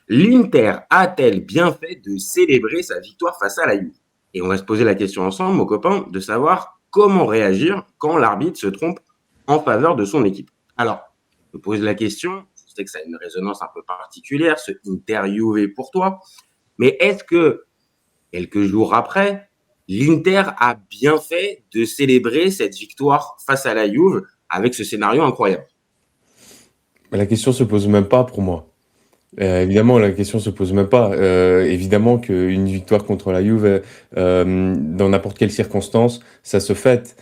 L'Inter a-t-elle bien fait de célébrer sa victoire face à la Juve? Et on va se poser la question ensemble, mon copain, de savoir comment réagir quand l'arbitre se trompe en faveur de son équipe. Alors, je me pose la question, je sais que ça a une résonance un peu particulière, ce Inter Juve pour toi, mais est-ce que, quelques jours après, l'Inter a bien fait de célébrer cette victoire face à la Juve avec ce scénario incroyable? La question se pose même pas pour moi. Évidemment, la question se pose même pas. Évidemment qu'une victoire contre la Juve, dans n'importe quelle circonstance, ça se fête.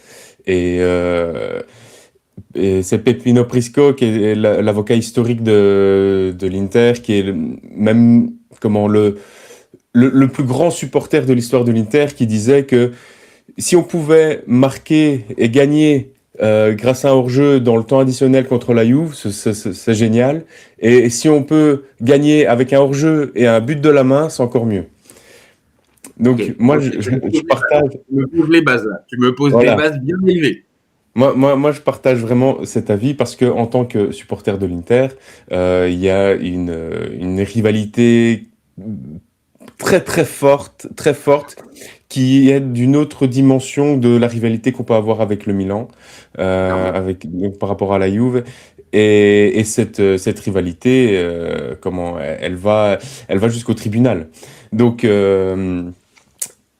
Et, euh, et c'est Peppino Prisco qui est l'avocat historique de l'Inter, qui est même comment le plus grand supporter de l'histoire de l'Inter, qui disait que si on pouvait marquer et gagner grâce à un hors-jeu dans le temps additionnel contre la Juve, c'est génial. Et si on peut gagner avec un hors-jeu et un but de la main, c'est encore mieux. Donc Ok, moi, ok, je partage. tu me poses les bases là, tu me poses des Voilà. bases bien élevées. Moi, je partage vraiment cet avis parce que en tant que supporter de l'Inter, il y a une rivalité très forte, qui est d'une autre dimension de la rivalité qu'on peut avoir avec le Milan, Clairement. donc, par rapport à la Juve. Et cette rivalité, elle va jusqu'au tribunal. Donc, euh,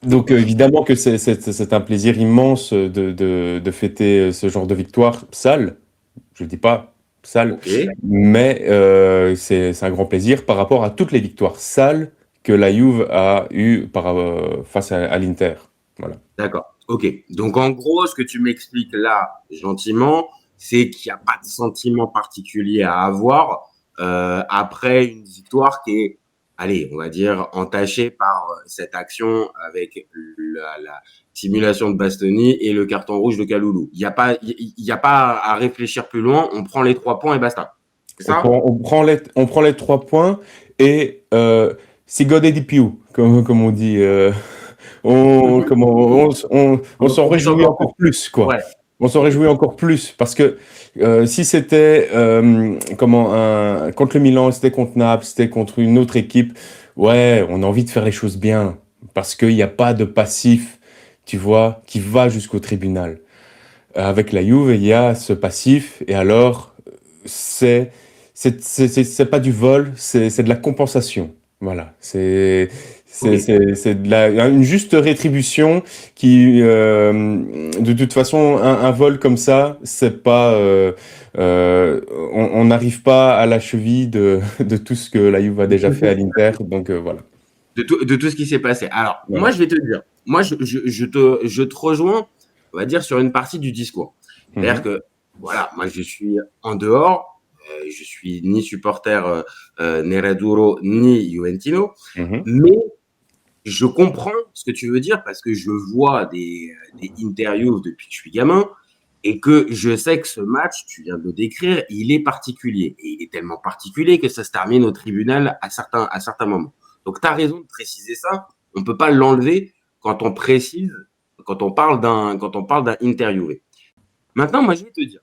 donc, évidemment que c'est un plaisir immense de fêter ce genre de victoire sale. Je dis pas sale, Ok, mais c'est un grand plaisir par rapport à toutes les victoires sales que la Juve a eues face à l'Inter. Voilà. d'accord. Ok. Donc en gros, ce que tu m'expliques là, gentiment, c'est qu'il n'y a pas de sentiment particulier à avoir après une victoire qui est, allez, on va dire, entachée par cette action avec la simulation de Bastoni et le carton rouge de Kaloulou. Il y a pas à réfléchir plus loin. On prend les 3 points et basta. C'est ça? On prend les 3 points et c'est God et Piu, comme on dit. On s'en On s'en réjouit encore encore plus, quoi. Ouais. On s'en réjouit encore plus parce que si c'était contre le Milan, c'était contre Naples, c'était contre une autre équipe, ouais, on a envie de faire les choses bien parce qu'il n'y a pas de passif, tu vois, qui va jusqu'au tribunal. Avec la Juve, il y a ce passif et alors c'est c'est pas du vol, c'est de la compensation. Voilà, Ok. c'est une juste rétribution qui, de toute façon, un vol comme ça, c'est pas, on n'arrive pas à la cheville de tout ce que la Juve a déjà fait à l'Inter. Donc voilà. De tout ce qui s'est passé. Alors, moi, Voilà. je vais te dire, moi, je te rejoins, on va dire, sur une partie du discours. C'est-à-dire Mhm. que, voilà, moi, je suis en dehors, je suis ni supporter Nerazzurro, ni Juventino, Mhm. mais je comprends ce que tu veux dire parce que je vois des interviews depuis que je suis gamin et que je sais que ce match, tu viens de le décrire, il est particulier. Et il est tellement particulier que ça se termine au tribunal à certains moments. Donc, tu as raison de préciser ça. On ne peut pas l'enlever quand on précise, quand on parle d'un interviewé. Maintenant, moi, je vais te dire,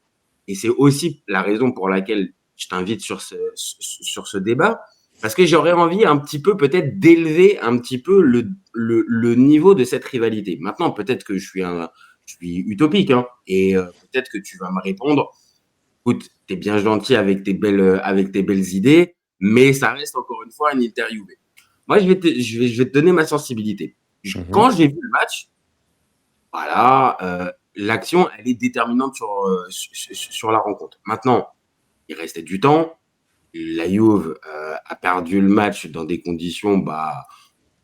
et c'est aussi la raison pour laquelle je t'invite sur ce débat, parce que j'aurais envie un petit peu peut-être d'élever un petit peu le niveau de cette rivalité. Maintenant, peut-être que je suis utopique, hein, et peut-être que tu vas me répondre, écoute, t'es bien gentil avec tes belles idées, mais ça reste encore une fois un interviewé. Moi, je vais te donner ma sensibilité. Quand Mhm. j'ai vu le match, voilà, l'action, elle est déterminante sur la rencontre. Maintenant, il restait du temps. La Juve a perdu le match dans des conditions, bah,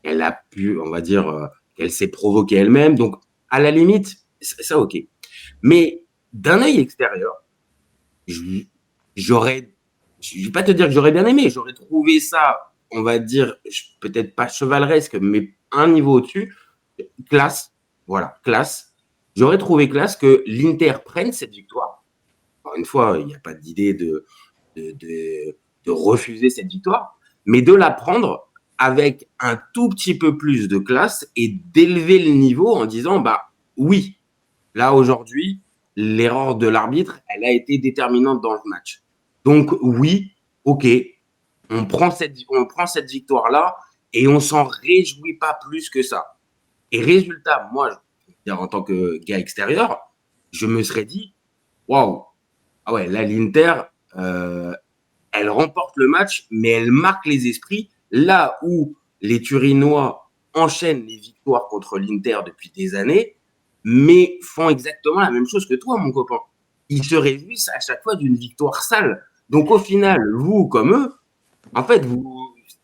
elle a pu, on va dire, qu'elle s'est provoquée elle-même. Donc, à la limite, ça, ok. Mais d'un œil extérieur, j'aurais, je vais pas te dire que j'aurais bien aimé, j'aurais trouvé ça, on va dire, peut-être pas chevaleresque, mais un niveau au-dessus, classe, voilà, classe. J'aurais trouvé classe que l'Inter prenne cette victoire. Encore une fois, il n'y a pas d'idée de, de, de refuser cette victoire, mais de la prendre avec un tout petit peu plus de classe et d'élever le niveau en disant, bah oui, là aujourd'hui, l'erreur de l'arbitre, elle a été déterminante dans le match. Donc oui, ok, on prend cette victoire-là et on s'en réjouit pas plus que ça. Et résultat, moi, en tant que gars extérieur, je me serais dit, waouh, ah ouais, là, l'Inter, euh, elle remporte le match, mais elle marque les esprits là où les Turinois enchaînent les victoires contre l'Inter depuis des années, mais font exactement la même chose que toi, mon copain. Ils se réjouissent à chaque fois d'une victoire sale. Donc au final, vous comme eux, en fait,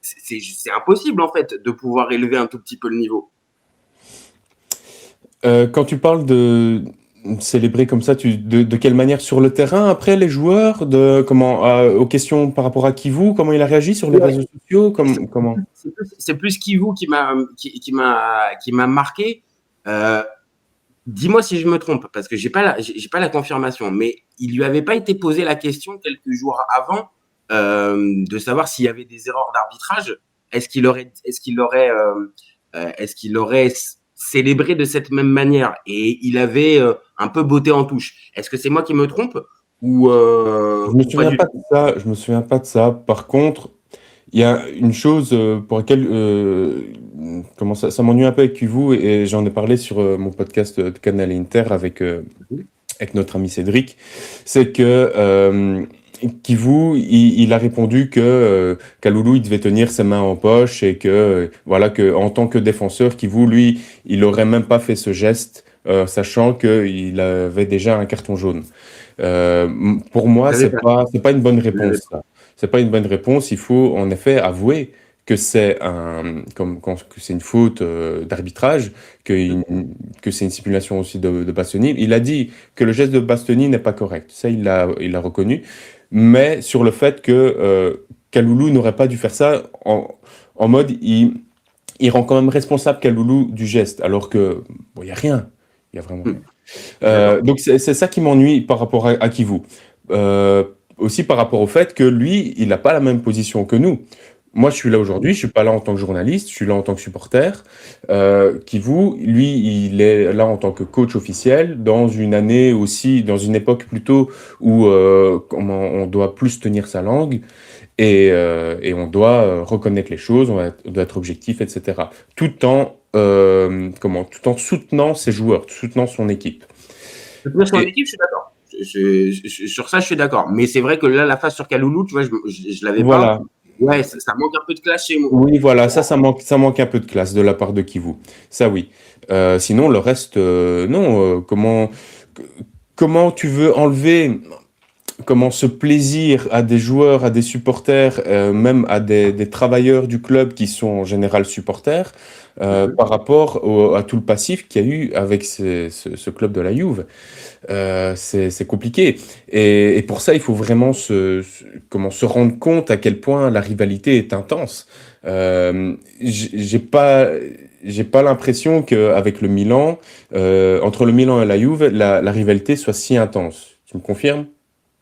c'est impossible en fait de pouvoir élever un tout petit peu le niveau. Quand tu parles de célébrer comme ça, de quelle manière sur le terrain après les joueurs, aux questions par rapport à Kivu, comment il a réagi sur les Ouais. réseaux sociaux, comment? C'est plus Kivu qui m'a marqué. Euh, Dis-moi si je me trompe, parce que j'ai pas la confirmation, mais il lui avait pas été posé la question quelques jours avant de savoir s'il y avait des erreurs d'arbitrage. Est-ce qu'il aurait célébré de cette même manière? Et il avait un peu botté en touche. Est-ce que c'est moi qui me trompe Je me ou pas souviens du pas tout? de ça. Je me souviens pas de ça. Par contre, il y a une chose pour laquelle comment ça m'ennuie un peu avec Kivu et j'en ai parlé sur mon podcast de Canal Inter avec notre ami Cédric, c'est que Kivu, il a répondu que Kaloulou, il devait tenir ses mains en poche et que voilà que en tant que défenseur, Kivu, lui, il aurait même pas fait ce geste, sachant qu'il avait déjà un carton jaune. Pour moi, Je l'avais pas. c'est pas une bonne Je l'avais réponse, pas. ça. C'est pas une bonne réponse. Il faut en effet avouer que que c'est une faute d'arbitrage, que c'est une simulation aussi de Bastoni. Il a dit que le geste de Bastoni n'est pas correct. Ça, il l'a reconnu. Mais sur le fait que Kaloulou n'aurait pas dû faire ça en mode, il rend quand même responsable Kaloulou du geste, alors que bon, il y a rien. Il y a vraiment rien. D'accord. Donc c'est ça qui m'ennuie par rapport à Kivu. Euh, Aussi par rapport au fait que lui, il n'a pas la même position que nous. Moi, je suis là aujourd'hui, je suis pas là en tant que journaliste, je suis là en tant que supporter. Kivu, lui, il est là en tant que coach officiel dans une année aussi, dans une époque plutôt où on doit plus tenir sa langue et on doit reconnaître les choses, on doit être objectif, etc. Tout en soutenant ses joueurs, soutenant son équipe. Soutenir son Et équipe, je suis d'accord. Sur ça, je suis d'accord. Mais c'est vrai que là, la phase sur Kaloulou, tu vois, je l'avais pas. voilà. Ouais, ça manque un peu de clash chez moi. Oui, voilà, ça manque un peu de classe de la part de Kivu. Ça, oui. Sinon, le reste, non. Comment tu veux enlever ce plaisir à des joueurs, à des supporters, même à des travailleurs du club qui sont en général supporters, par rapport à tout le passif qu'il y a eu avec ce club de la Juve. C'est compliqué. Et pour ça, il faut vraiment se rendre compte à quel point la rivalité est intense. J'ai pas l'impression qu'avec le Milan, entre le Milan et la Juve, la rivalité soit si intense. Tu me confirmes?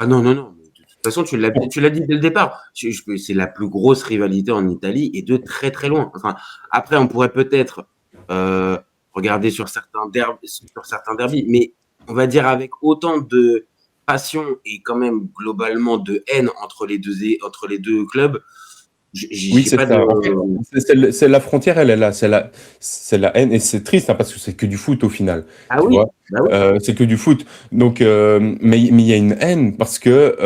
Ah non, non, non. De toute façon, tu l'as dit dès le départ. C'est la plus grosse rivalité en Italie et de très, très loin. Enfin, après, on pourrait peut-être euh, regarder sur certains derbys, mais on va dire avec autant de passion et quand même globalement de haine entre les deux clubs, Oui, j'ai c'est pas de. ça. En fait, c'est la frontière, elle est là. C'est la haine. Et c'est triste hein, parce que c'est que du foot au final. Ah Tu oui, vois. bah oui. C'est que du foot. Donc, mais il y a une haine parce que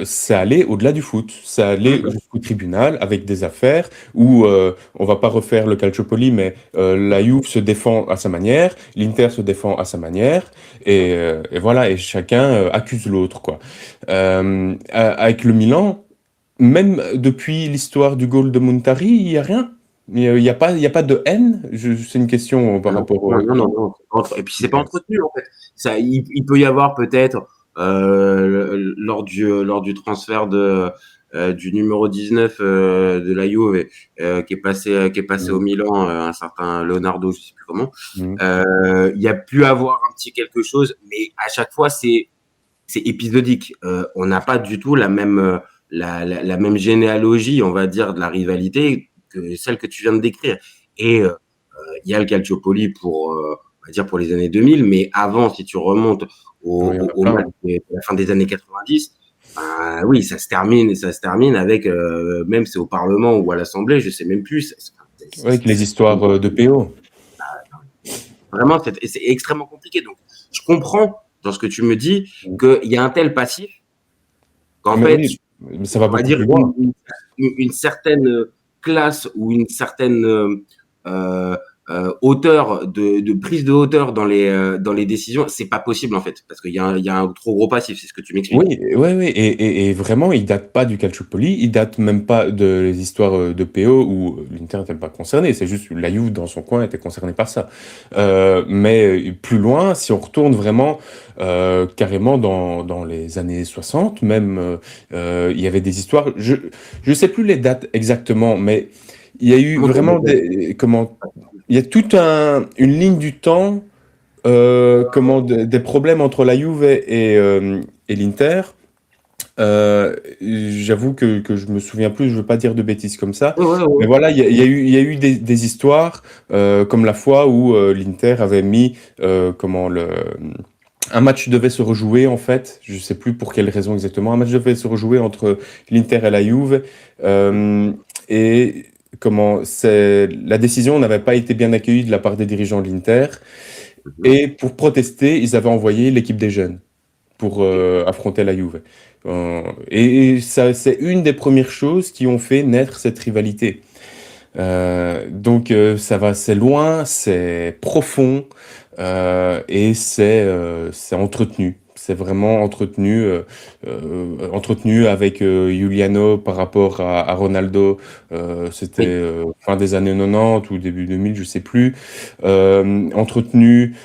ça allait au-delà du foot. Ça allait Mhm. jusqu'au tribunal avec des affaires où on va pas refaire le Calciopoli, mais la Juve se défend à sa manière, l'Inter se défend à sa manière, et voilà. Et chacun accuse l'autre, quoi. Avec le Milan. Même depuis l'histoire du goal de Montari, il n'y a rien. Il y a pas de haine. C'est une question Ah par non, rapport non, au. non, non, non. Et puis c'est pas entretenu en fait. Il peut y avoir peut-être lors du transfert du numéro 19 de la Juve qui est passé au Mhm. Milan, un certain Leonardo, je sais plus comment. Mhm. Il y a pu avoir un petit quelque chose, mais à chaque fois c'est épisodique. On n'a pas du tout la même généalogie, on va dire, de la rivalité que celle que tu viens de décrire. Et il y a le Calciopoli on va dire pour les années 2000, mais avant, si tu remontes Oui, il y en a au plein. match de la fin des années 90, Oui, ça se termine avec, même c'est au Parlement ou à l'Assemblée, je sais même plus. Ouais, avec les histoires de PO. Vraiment, c'est extrêmement compliqué. Donc, je comprends dans ce que tu me dis qu'il y a un tel passif qu'en Mais fait, oui, mais ça va on va beaucoup dire plus loin. une certaine classe ou une certaine euh, hauteur de prise de hauteur dans les décisions, c'est pas possible en fait, parce qu'il y a un trop gros passif, c'est ce que tu m'expliques. Oui, ouais, ouais, et vraiment, il date pas du Calciopoli, il date même pas de les histoires de PO où l'Inter n'était pas concerné, c'est juste la Juve dans son coin était concernée par ça. Mais plus loin, si on retourne vraiment carrément dans les années 60, même, il y avait des histoires, je sais plus les dates exactement, mais il y a eu Comment ça vraiment s'appelle? il y a toute une ligne du temps des problèmes entre la Juve et l'Inter. J'avoue que je me souviens plus, je veux pas dire de bêtises comme ça. Ouais, ouais, Mais ouais. voilà, il y a eu des histoires comme la fois où l'Inter avait mis un match devait se rejouer en fait, je sais plus pour quelle raison exactement. Un match devait se rejouer entre l'Inter et la Juve euh, et la décision n'avait pas été bien accueillie de la part des dirigeants de l'Inter. Mhm. Et pour protester, ils avaient envoyé l'équipe des jeunes pour Ok. affronter la Juve. Et ça, c'est une des premières choses qui ont fait naître cette rivalité. Donc c'est loin, c'est profond et c'est entretenu. C'est vraiment entretenu avec Giuliano par rapport à Ronaldo. C'était Oui. fin des années 90 ou début 2000, je sais plus. Entretenu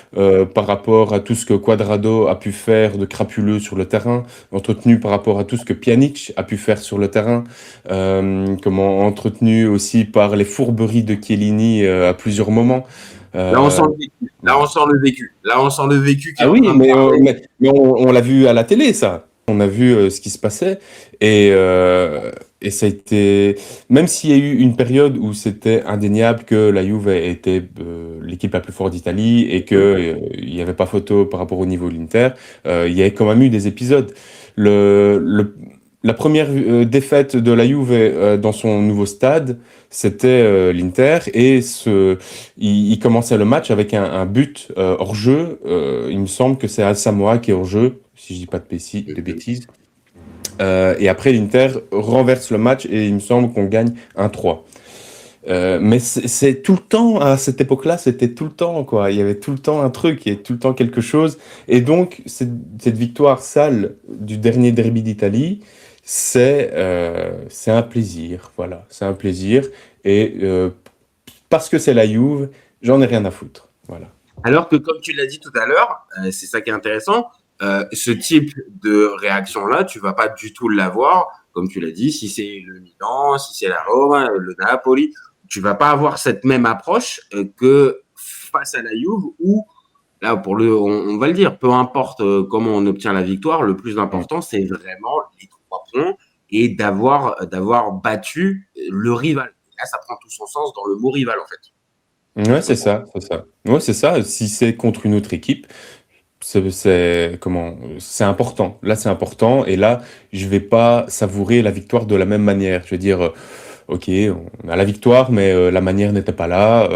par rapport à tout ce que Quadrado a pu faire de crapuleux sur le terrain. Entretenu par rapport à tout ce que Pjanic a pu faire sur le terrain. Entretenu aussi par les fourberies de Chiellini à plusieurs moments. Là, on sent Euh, le vécu. Là, on sent le vécu. Là, on sent le vécu qui est ah en oui, train de parler. mais on l'a vu à la télé, ça. On a vu ce qui se passait et ça a été, même s'il y a eu une période où c'était indéniable que la Juve était l'équipe la plus forte d'Italie et que il n'y avait pas photo par rapport au niveau de l'Inter, il y a quand même eu des épisodes. Le, le- la première défaite de la Juve dans son nouveau stade, c'était l'Inter et il commençait le match avec un but hors jeu. Il me semble que c'est Asamoah qui est hors jeu, si je dis pas de bêtises. Et après, l'Inter renverse le match et il me semble qu'on gagne 1-3. Mais c'est tout le temps, à cette époque-là, c'était tout le temps, quoi. Il y avait tout le temps un truc, il y avait tout le temps quelque chose. Et donc, cette victoire sale du dernier derby d'Italie, c'est un plaisir, voilà. C'est un plaisir. Et parce que c'est la Juve, j'en ai rien à foutre, voilà. Alors que, comme tu l'as dit tout à l'heure, c'est ça qui est intéressant, ce type de réaction-là, tu vas pas du tout l'avoir, comme tu l'as dit, si c'est le Milan, si c'est la Roma, le Napoli, tu vas pas avoir cette même approche que face à la Juve où, là, on va le dire, peu importe comment on obtient la victoire, le plus Mm. important, c'est vraiment les 3 points et d'avoir battu le rival. Et là, ça prend tout son sens dans le mot rival, en fait. Ouais, c'est Donc, ça, c'est ça. Ouais, c'est ça. Si c'est contre une autre équipe, c'est important. Là, c'est important. Et là, je vais pas savourer la victoire de la même manière. Je vais dire, ok, on a la victoire, mais la manière n'était pas là.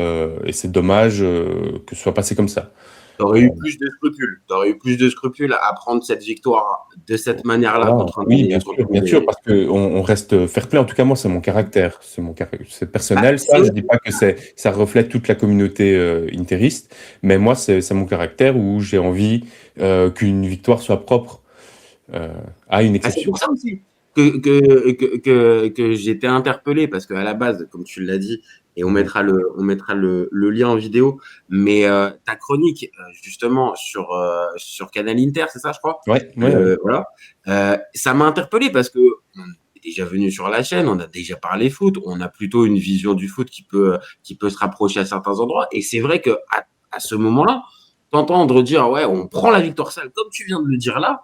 Et c'est dommage que ce soit passé comme ça. t'aurais eu plus de scrupules. T'aurais eu plus de scrupules à prendre cette victoire de cette manière-là Voilà. Oui, contre bien sûr, des... parce que on reste fair play. En tout cas, moi, c'est mon caractère. C'est Ah, personnel, c'est ça. Je aussi... dis pas que ça reflète toute la communauté interiste, mais moi, c'est mon caractère où j'ai envie qu'une victoire soit propre à une Ah, c'est exception. pour ça aussi que j'étais interpellé, parce qu'à la base, comme tu l'as dit, et Mhm. on mettra le lien en vidéo, mais ta chronique, justement, sur Canal Inter, c'est ça, je crois? Ouais, ouais, ouais. Voilà. Ça m'a interpellé parce que on est déjà venu sur la chaîne, on a déjà parlé foot, on a plutôt une vision du foot qui peut se rapprocher à certains endroits. Et c'est vrai que à ce moment-là, t'entendre dire, ouais, on prend la victoire sale, comme tu viens de le dire là,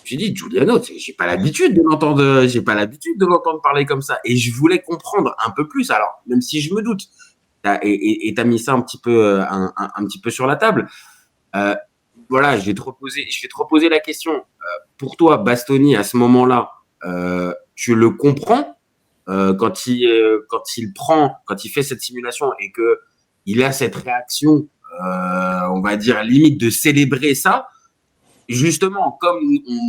j'ai dit, Giuliano, j'ai pas l'habitude de l'entendre parler comme ça. Et je voulais comprendre un peu plus. Alors, même si je me doute, et t'as mis ça un petit peu, un petit peu sur la table. Euh, voilà, je vais te reposer la question. Pour toi, Bastoni, à ce moment-là, tu le comprends quand il fait cette simulation et que il a cette réaction, on va dire limite de célébrer ça. Justement, comme on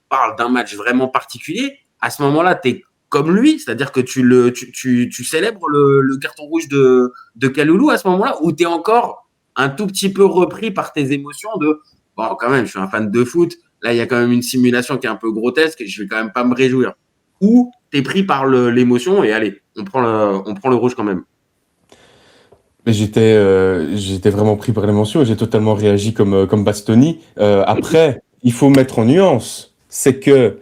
parle d'un match vraiment particulier, à ce moment-là, tu es comme lui, c'est-à-dire que tu célèbres le carton rouge de Kaloulou à ce moment-là, ou tu es encore un tout petit peu repris par tes émotions de bon, quand même, je suis un fan de foot, là, il y a quand même une simulation qui est un peu grotesque, je vais quand même pas me réjouir. Ou tu es pris par l'émotion et allez, on prend le rouge quand même. Mais j'étais vraiment pris par l'émotion et j'ai totalement réagi comme Bastoni. Après, il faut mettre en nuance. C'est que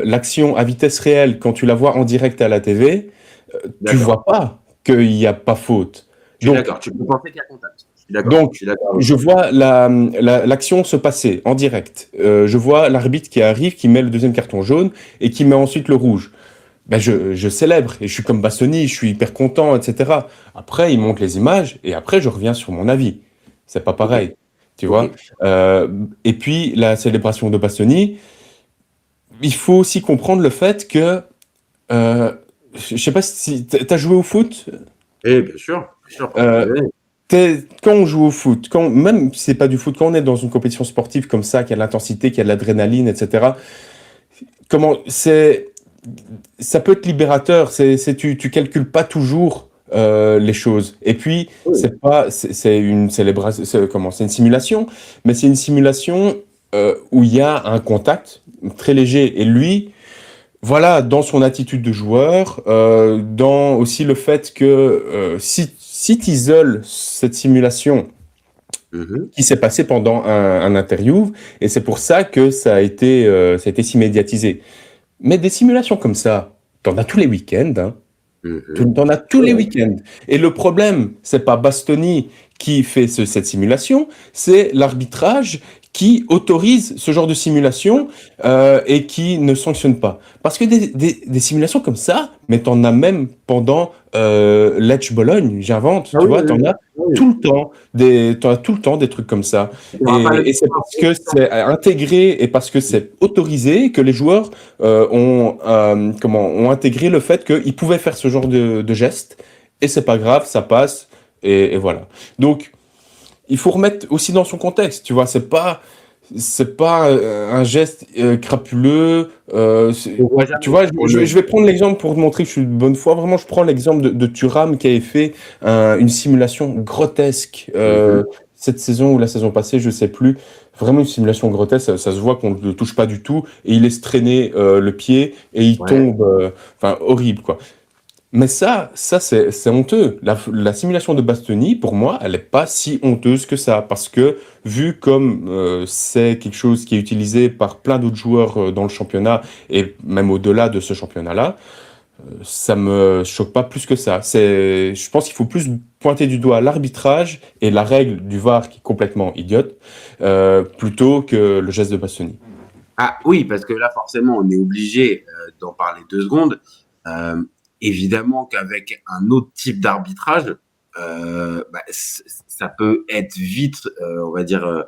l'action à vitesse réelle, quand tu la vois en direct à la TV, tu D'accord. vois pas qu'il n'y a pas faute. Je suis Donc, d'accord. Tu peux penser qu'il y a contact. Je suis d'accord. Je donc suis d'accord. je vois l'action se passer en direct. Je vois l'arbitre qui arrive, qui met le deuxième carton jaune et qui met ensuite le rouge. Ben je célèbre et je suis comme Bastoni, je suis hyper content, etc. Après, il montre les images et après, je reviens sur mon avis. C'est pas Ok. pareil, tu vois. Ok. Et puis, la célébration de Bastoni, il faut aussi comprendre le fait que, euh, je sais pas si t'as joué au foot. Eh, bien sûr, pendant Euh, des années. Quand on joue au foot, même si c'est pas du foot, quand on est dans une compétition sportive comme ça, qui a de l'intensité, qui a de l'adrénaline, etc. Comment ça peut être libérateur. Tu calcules pas toujours les choses. Et puis Oui. c'est une célébration, c'est une simulation, mais c'est une simulation où il y a un contact très léger. Et lui, voilà, dans son attitude de joueur, dans aussi le fait que si tu isoles cette simulation Mhm. qui s'est passée pendant un interview, et c'est pour ça que ça a été si médiatisé. Mais des simulations comme ça, t'en as tous les week-ends, hein. Mhm. T'en as tous les Ouais. week-ends. Et le problème, c'est pas Bastoni qui fait cette simulation, c'est l'arbitrage qui autorise ce genre de simulation et qui ne sanctionne pas. Parce que des simulations comme ça, mais t'en as même pendant Lech Bologne, j'invente, Ah tu oui, vois, oui, oui. Oui. t'en as tout le temps des trucs comme ça. Tu n'auras pas le Et c'est parce que c'est intégré et parce que c'est autorisé que les joueurs ont intégré le fait qu'ils pouvaient faire ce genre de gestes et c'est pas grave, ça passe et voilà. Donc il faut remettre aussi dans son contexte, tu vois, c'est pas un geste crapuleux. on voit Tu jamais. vois, je vais prendre l'exemple pour te montrer que je suis de bonne foi. Vraiment, je prends l'exemple de Thuram qui avait fait une simulation grotesque Mhm. cette saison ou la saison passée, je sais plus. Vraiment une simulation grotesque, ça se voit qu'on ne le touche pas du tout et il laisse traîner le pied et il Ouais. tombe, enfin horrible quoi. Mais ça c'est honteux. La simulation de Bastoni, pour moi, elle n'est pas si honteuse que ça. Parce que, vu comme c'est quelque chose qui est utilisé par plein d'autres joueurs dans le championnat, et même au-delà de ce championnat-là, ça me choque pas plus que ça. Je pense qu'il faut plus pointer du doigt l'arbitrage et la règle du VAR qui est complètement idiote, plutôt que le geste de Bastoni. Ah oui, parce que là, forcément, on est obligé d'en parler 2 secondes. Euh, Évidemment qu'avec un autre type d'arbitrage, ça peut être vite, on va dire,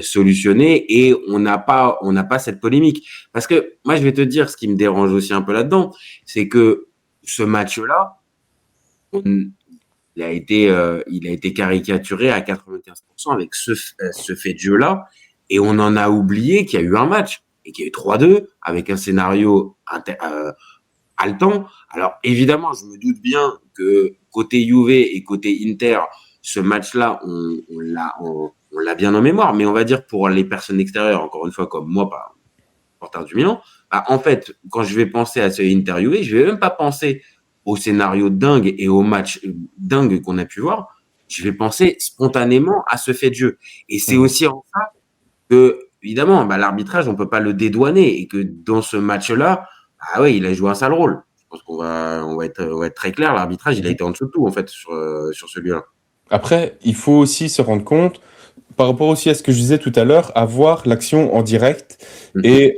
solutionné et on n'a pas cette polémique. Parce que moi, je vais te dire, ce qui me dérange aussi un peu là-dedans, c'est que ce match-là, on- il a été caricaturé à 95% avec ce fait de jeu-là, et on en a oublié qu'il y a eu un match et qu'il y a eu 3-2 avec un scénario haletant. Alors évidemment, je me doute bien que côté Juve et côté Inter, ce match-là, on l'a bien en mémoire, mais on va dire pour les personnes extérieures, encore une fois, comme moi, pas porteur du Milan, bah, en fait, quand je vais penser à ce interviewé, je vais même pas penser au scénario dingue et au match dingue qu'on a pu voir. Je vais penser spontanément à ce fait de jeu. Et c'est Mhm. aussi en ça que, évidemment, bah, l'arbitrage, on peut pas le dédouaner et que dans ce match-là, ah ouais, il a joué un sale rôle. Je pense on va être très clair. L'arbitrage, il a Mhm. été en dessous de tout, en fait, sur celui-là. Après, il faut aussi se rendre compte par rapport aussi à ce que je disais tout à l'heure, avoir l'action en direct Mhm. et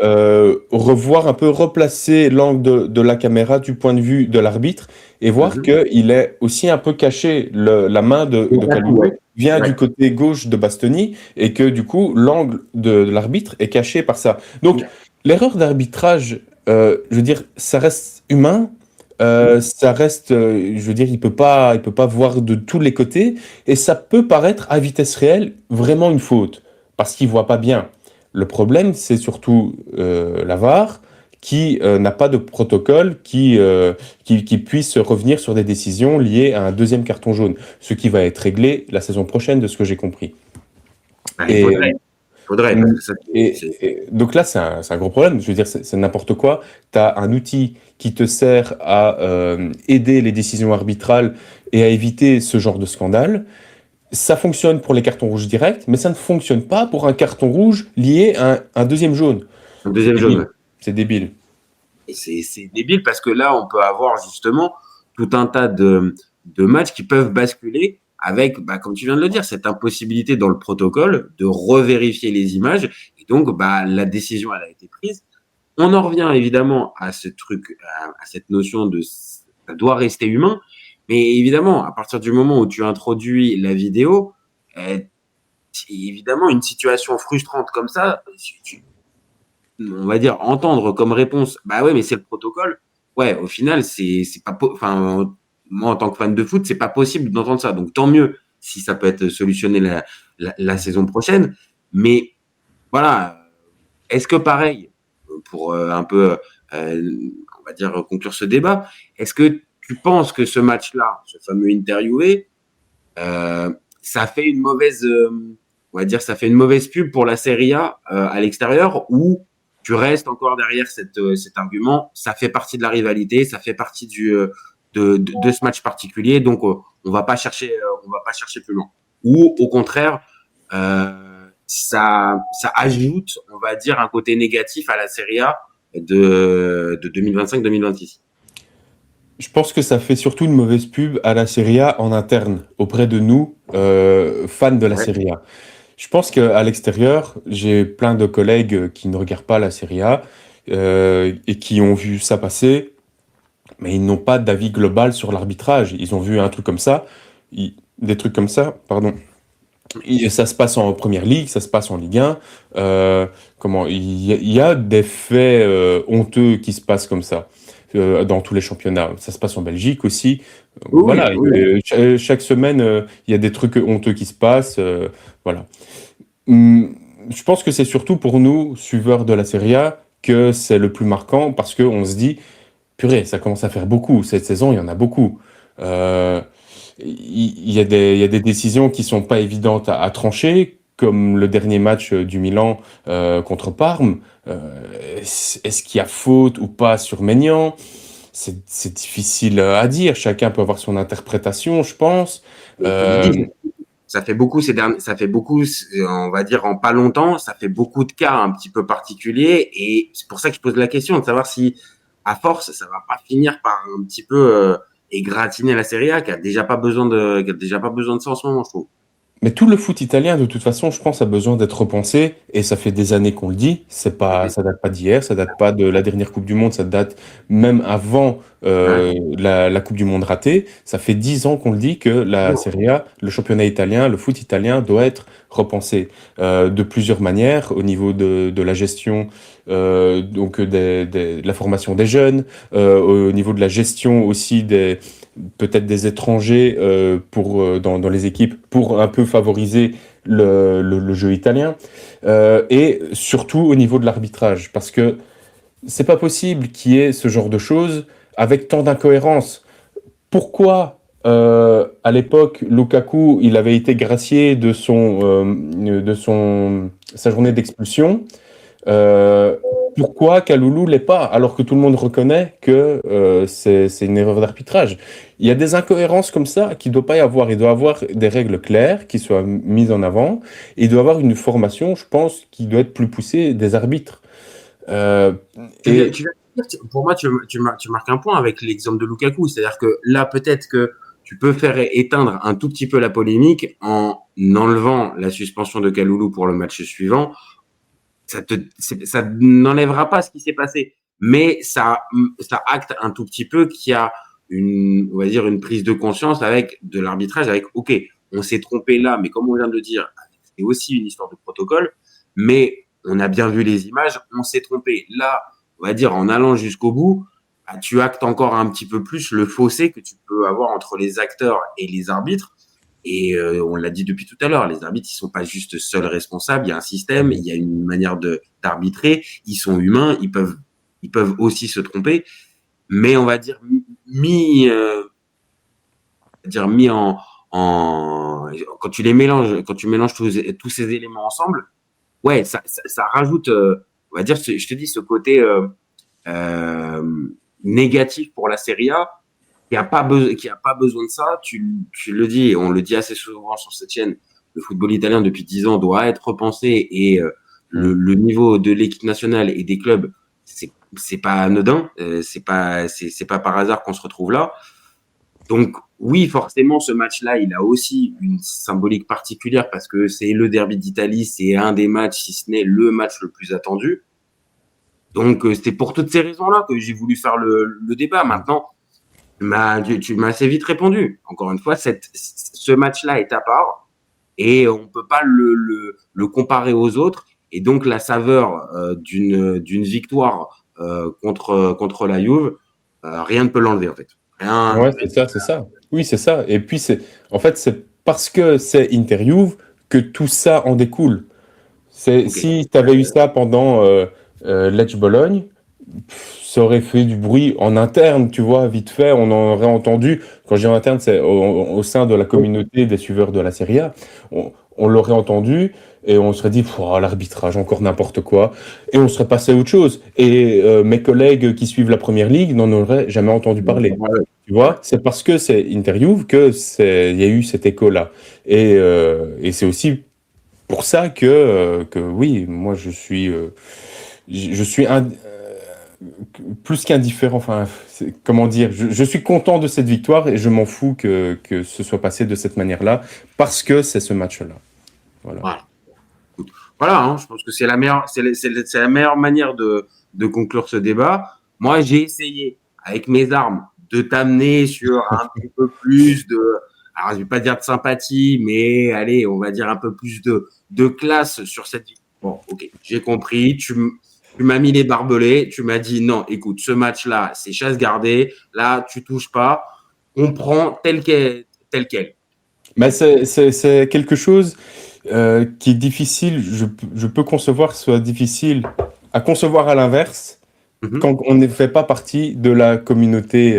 revoir un peu, replacer l'angle de la caméra du point de vue de l'arbitre et voir Mhm. qu'il est aussi un peu caché la main de Donc, Kalulu. vient Ouais. du côté gauche de Bastoni et que du coup l'angle de l'arbitre est caché par ça. Donc l'erreur d'arbitrage, je veux dire, ça reste humain, ça reste, je veux dire, il peut pas voir de tous les côtés et ça peut paraître à vitesse réelle vraiment une faute parce qu'il voit pas bien. Le problème, c'est surtout la VAR qui n'a pas de protocole qui puisse revenir sur des décisions liées à un deuxième carton jaune, ce qui va être réglé la saison prochaine, de ce que j'ai compris. Bah, il Et, faudrait, parce que ça, donc là, c'est un gros problème. Je veux dire, c'est n'importe quoi. Tu as un outil qui te sert à aider les décisions arbitrales et à éviter ce genre de scandale. Ça fonctionne pour les cartons rouges directs, mais ça ne fonctionne pas pour un carton rouge lié à un deuxième jaune. un C'est deuxième débile. jaune. C'est débile. Et c'est débile parce que là, on peut avoir justement tout un tas de matchs qui peuvent basculer avec, bah, comme tu viens de le dire, cette impossibilité dans le protocole de revérifier les images. Et donc, bah, la décision, elle a été prise. On en revient évidemment à ce truc, à cette notion de ça doit rester humain. Mais évidemment, à partir du moment où tu introduis la vidéo, évidemment, une situation frustrante comme ça, on va dire, entendre comme réponse, bah ouais, mais c'est le protocole. Ouais, au final, c'est pas, enfin, moi, en tant que fan de foot, c'est pas possible d'entendre ça. Donc, tant mieux si ça peut être solutionné la saison prochaine. Mais, voilà. Est-ce que pareil, pour un peu, on va dire, conclure ce débat, est-ce que tu penses que ce match-là, ce fameux interviewé, ça fait une mauvaise, on va dire, ça fait une mauvaise pub pour la Serie A à l'extérieur ou tu restes encore derrière cet argument, ça fait partie de la rivalité, ça fait partie de ce match particulier, donc on va pas chercher plus loin. Ou au contraire, ça ajoute, on va dire, un côté négatif à la Serie A de 2025-2026. Je pense que ça fait surtout une mauvaise pub à la Serie A en interne, auprès de nous, fans de la Ouais. Serie A. Je pense qu'à l'extérieur, j'ai plein de collègues qui ne regardent pas la Serie A et qui ont vu ça passer, mais ils n'ont pas d'avis global sur l'arbitrage. Ils ont vu un truc comme ça, des trucs comme ça, pardon. Ça se passe en Première Ligue, ça se passe en Ligue 1. Il y a des faits honteux qui se passent comme ça dans tous les championnats. Ça se passe en Belgique aussi. Oui, Voilà, oui. chaque semaine, il y a des trucs honteux qui se passent. Voilà. Je pense que c'est surtout pour nous, suiveurs de la Serie A, que c'est le plus marquant parce qu'on se dit, purée, ça commence à faire beaucoup. Cette saison, il y en a beaucoup. Euh, il y a des décisions qui sont pas évidentes à trancher, comme le dernier match du Milan contre Parme. Est-ce qu'il y a faute ou pas sur Maignan? C'est difficile à dire. Chacun peut avoir son interprétation, je pense. Et je te Euh, dis, ça fait beaucoup ça fait beaucoup, on va dire en pas longtemps, ça fait beaucoup de cas un petit peu particuliers et c'est pour ça que je pose la question de savoir si, à force, ça va pas finir par un petit peu égratigner la Serie A qui a déjà pas besoin de ça en ce moment, je trouve. Mais tout le foot italien, de toute façon, je pense, a besoin d'être repensé. Et ça fait des années qu'on le dit. C'est pas, Mhm. ça date pas d'hier, ça date pas de la dernière Coupe du Monde, ça date même avant Ouais. la Coupe du Monde ratée. Ça fait 10 ans qu'on le dit que la Serie A, le championnat italien, le foot italien doit être repensé de plusieurs manières au niveau de la gestion, donc de la formation des jeunes, au niveau de la gestion aussi des peut-être des étrangers dans les équipes pour un peu favoriser le jeu italien et surtout au niveau de l'arbitrage parce que c'est pas possible qu'il y ait ce genre de choses avec tant d'incohérences. Pourquoi à l'époque Lukaku il avait été gracié de sa journée d'expulsion euh, pourquoi Kaloulou l'est pas, alors que tout le monde reconnaît que c'est une erreur d'arbitrage? Il y a des incohérences comme ça qu'il ne doit pas y avoir. Il doit y avoir des règles claires qui soient mises en avant. Et il doit y avoir une formation, je pense, qui doit être plus poussée des arbitres. Euh, et Pour moi, tu marques un point avec l'exemple de Lukaku. C'est-à-dire que là, peut-être que tu peux faire éteindre un tout petit peu la polémique en enlevant la suspension de Kaloulou pour le match suivant. Ça n'enlèvera pas ce qui s'est passé, mais ça acte un tout petit peu qu'il y a on va dire, une prise de conscience avec de l'arbitrage, avec, OK, on s'est trompé là, mais comme on vient de le dire, c'est aussi une histoire de protocole, mais on a bien vu les images, on s'est trompé. Là, on va dire, en allant jusqu'au bout, bah, tu actes encore un petit peu plus le fossé que tu peux avoir entre les acteurs et les arbitres. Et on l'a dit depuis tout à l'heure, les arbitres, ils sont pas juste seuls responsables. Il y a un système, il y a une manière d'arbitrer. Ils sont humains, ils peuvent aussi se tromper. Mais on va dire mis en quand tu mélanges tous ces éléments ensemble, ouais, ça rajoute, on va dire, je te dis, ce côté euh, négatif pour la Serie A qui a pas besoin de ça. Tu le dis, et on le dit assez souvent sur cette chaîne, le football italien depuis 10 ans doit être repensé et le niveau de l'équipe nationale et des clubs, c'est pas anodin, c'est pas par hasard qu'on se retrouve là. Donc oui, forcément, ce match-là, il a aussi une symbolique particulière parce que c'est le derby d'Italie, c'est un des matchs, si ce n'est le match le plus attendu. Donc c'est pour toutes ces raisons-là que j'ai voulu faire le débat. Maintenant, tu m'as assez vite répondu. Encore une fois, ce match-là est à part et on peut pas le comparer aux autres. Et donc la saveur d'une victoire contre la Juve, rien ne peut l'enlever en fait. Rien. Ouais, c'est ça. Oui, c'est ça. Et puis, en fait, c'est parce que c'est Interview que tout ça en découle. Ok. Si tu avais eu ça pendant Lecce Bologne, ça aurait fait du bruit en interne, tu vois, vite fait, on en aurait entendu. Quand je dis en interne, c'est au sein de la communauté des suiveurs de la Serie A. On l'aurait entendu et on serait dit, oh, l'arbitrage, encore n'importe quoi. Et on serait passé à autre chose. Et mes collègues qui suivent la première ligue n'en auraient jamais entendu parler. Tu vois, c'est parce que c'est Interview il y a eu cet écho-là. Et c'est aussi pour ça que oui, moi je suis plus qu'indifférent. Enfin, comment dire, je suis content de cette victoire et je m'en fous que ce soit passé de cette manière-là parce que c'est ce match-là. Voilà. Voilà. Voilà, hein, je pense que c'est la meilleure manière de conclure ce débat. Moi, j'ai essayé, avec mes armes, de t'amener sur un petit peu plus alors je vais pas dire de sympathie, mais allez, on va dire un peu plus de classe sur cette vie. Bon, ok, j'ai compris. Tu m'as mis les barbelés. Tu m'as dit non, écoute, ce match-là, c'est chasse gardée. Là, tu touches pas. On prend tel quel. Mais c'est quelque chose qui est difficile. Je peux concevoir que ce soit difficile à concevoir à l'inverse Mhm. quand on ne fait pas partie de la communauté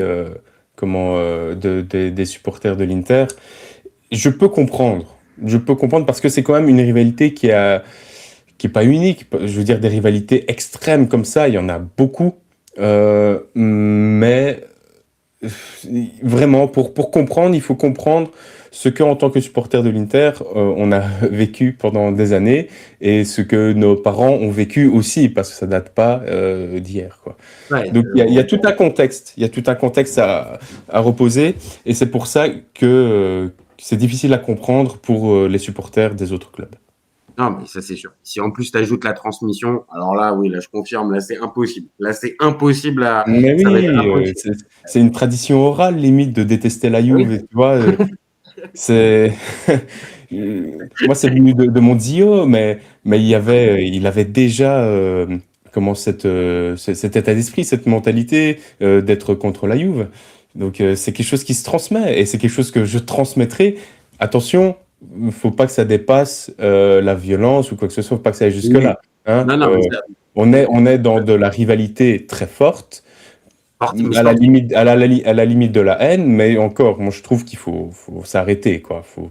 des supporters de l'Inter. Je peux comprendre. Je peux comprendre parce que c'est quand même une rivalité qui est pas unique. Je veux dire, des rivalités extrêmes comme ça, il y en a beaucoup. Mais vraiment, pour comprendre, il faut comprendre ce que, en tant que supporter de l'Inter, on a vécu pendant des années et ce que nos parents ont vécu aussi, parce que ça date pas d'hier, quoi. Ouais, Donc il y a tout un contexte, il y a tout un contexte à reposer, et c'est pour ça que c'est difficile à comprendre pour les supporters des autres clubs. non, mais ça, c'est sûr. Si en plus tu ajoutes la transmission, alors là, oui, là, je confirme, là, c'est impossible. Là, c'est impossible Mais ça va être oui, impossible. c'est une tradition orale limite de détester la Oui. Juve, tu vois. C'est moi c'est venu de mon Dio, mais il avait déjà cet état d'esprit, cette mentalité d'être contre la Juve. Donc c'est quelque chose qui se transmet et c'est quelque chose que je transmettrai. Attention, faut pas que ça dépasse la violence ou quoi que ce soit, faut pas que ça aille jusque Oui. là. Hein. Non, non, mais ça, On est dans de la rivalité très forte mais à la sportif. limite, à la limite de la haine, mais encore, moi je trouve qu'il faut s'arrêter, quoi. Faut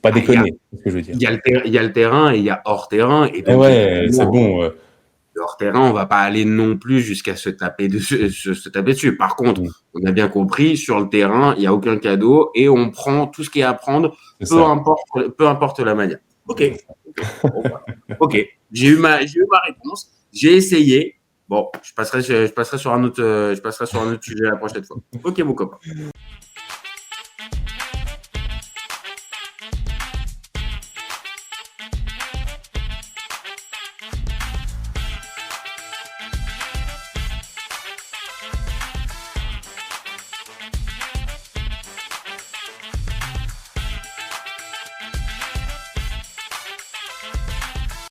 pas Ah, déconner, c'est ce que je veux dire. il y a le terrain et il y a hors terrain. Et Et donc, ouais, c'est évidemment, bon. le hors terrain, on va pas aller non plus jusqu'à se taper dessus, se taper dessus. Par contre, Mm, on a bien compris, sur le terrain, il n'y a aucun cadeau et on prend tout ce qu'il y a à prendre, c'est ça. peu importe la manière. Ok. Ok. Bon, voilà. Ok. J'ai eu ma réponse. J'ai essayé. Bon, je passerai sur un autre sujet la prochaine fois. Ok, mon copain.